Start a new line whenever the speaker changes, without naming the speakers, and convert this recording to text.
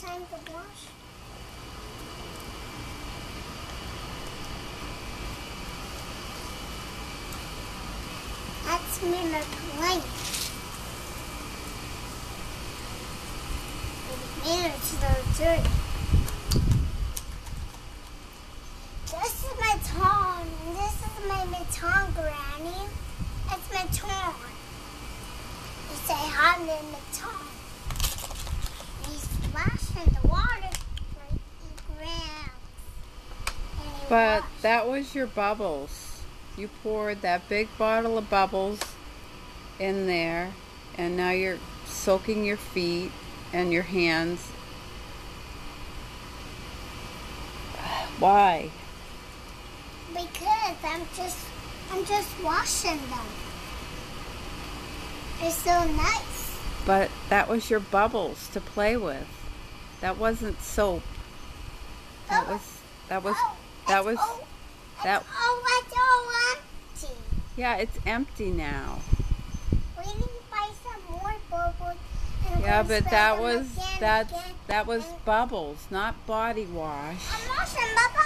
time to wash? That's me my plane. Man, it's so dirty. This is my tongue. This is my tongue, Granny. That's my tongue. You say hi, my tongue. You splash in the water for the ground.
But that was your bubbles. You poured that big bottle of bubbles in there, and now you're soaking your feet and your hands. Why?
Because I'm just washing them. They're so nice.
But that was your bubbles to play with. That wasn't soap. That was
It's all empty.
yeah, it's empty now.
We need to buy some more bubbles. And
Yeah, but that
them
was
again.
that was bubbles, not body wash.
I'm washing bubbles.